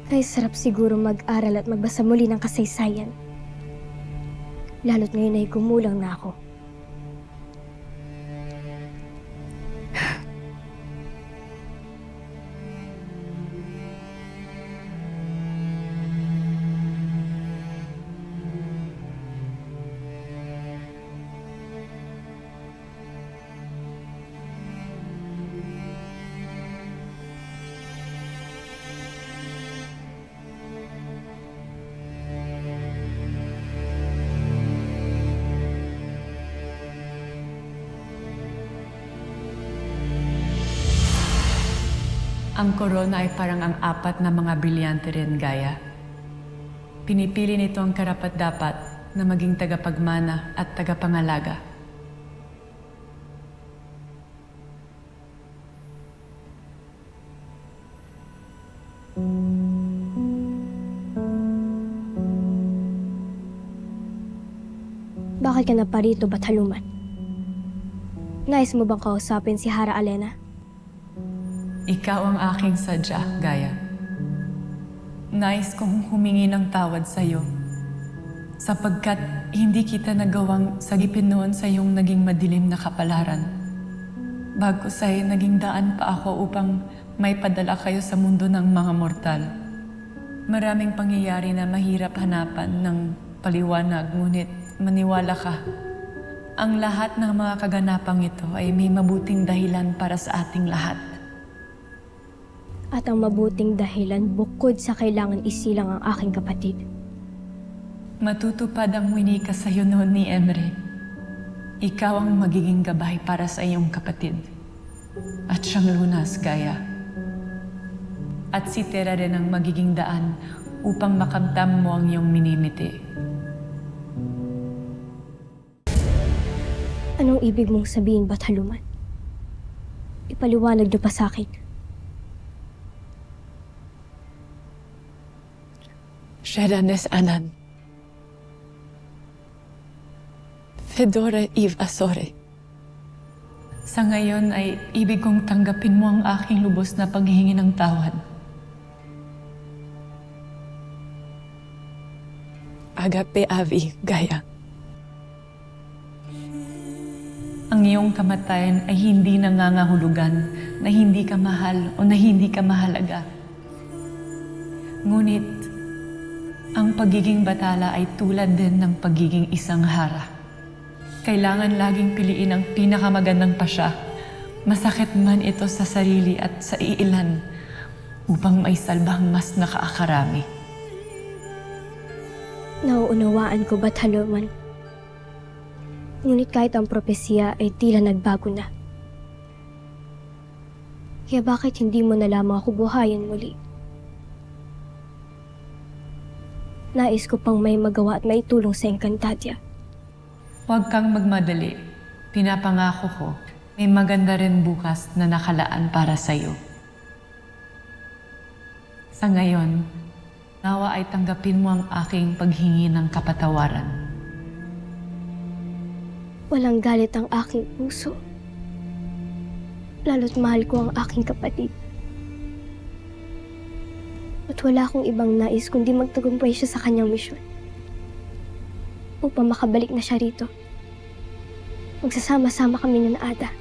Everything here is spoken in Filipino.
Ay sarap siguro mag-aral at magbasa muli ng kasaysayan. Lalo't ngayon ay gumulang na ako. Ang korona ay parang ang apat na mga brilyante rin, Gaya. Pinipili nito ang karapat-dapat na maging tagapagmana at tagapangalaga. Bakit ka na parito, Bataluman? Nais mo bang kausapin si Hara Alena? Ikaw ang aking sadya, Gaya. Nais kong humingi ng tawad sa iyo sapagkat hindi kita nagawang sagipin noon sa iyong naging madilim na kapalaran. Bagkus ay naging daan pa ako upang may padala kayo sa mundo ng mga mortal. Maraming pangyayari na mahirap hanapan ng paliwanag, ngunit maniwala ka. Ang lahat ng mga kaganapang ito ay may mabuting dahilan para sa ating lahat. At ang mabuting dahilan bukod sa kailangan isilang ang aking kapatid. Matutupad ang winika sa iyo noon ni Emre. Ikaw ang magiging gabay para sa iyong kapatid. At siyang lunas, Gaya. At si Tera rin ang magiging daan upang makamtam mo ang iyong minimiti. Anong ibig mong sabihin, Bataluman? Ipaliwanag niyo pa sa akin. Shedanes Anan. Fedora Eve Asore. Sa ngayon ay ibig kong tanggapin mo ang aking lubos na paghihingi ng tawad. Agape Avi, Gaya. Ang iyong kamatayan ay hindi nangangahulugan na hindi ka mahal o na hindi ka mahalaga. Ngunit, ang pagiging batala ay tulad din ng pagiging isang hara. Kailangan laging piliin ang pinakamagandang pasya, masakit man ito sa sarili at sa iilan, upang may salbang mas nakaakarami. Nauunawaan ko, Bataluman. Ngunit kahit ang propesya ay tila nagbago na. Kaya bakit hindi mo na lamang ako buhayin muli? Nais ko pang may magawa at may tulong sa Encantadia. Huwag kang magmadali. Pinapangako ko, may maganda rin bukas na nakalaan para sa iyo. Sa ngayon, nawa ay tanggapin mo ang aking paghingi ng kapatawaran. Walang galit ang aking puso. Lalo't mahal ko ang aking kapatid. At wala akong ibang nais kundi magtagumpay siya sa kanyang misyon. Upang makabalik na siya rito. Magsasama-sama kami ng Ada.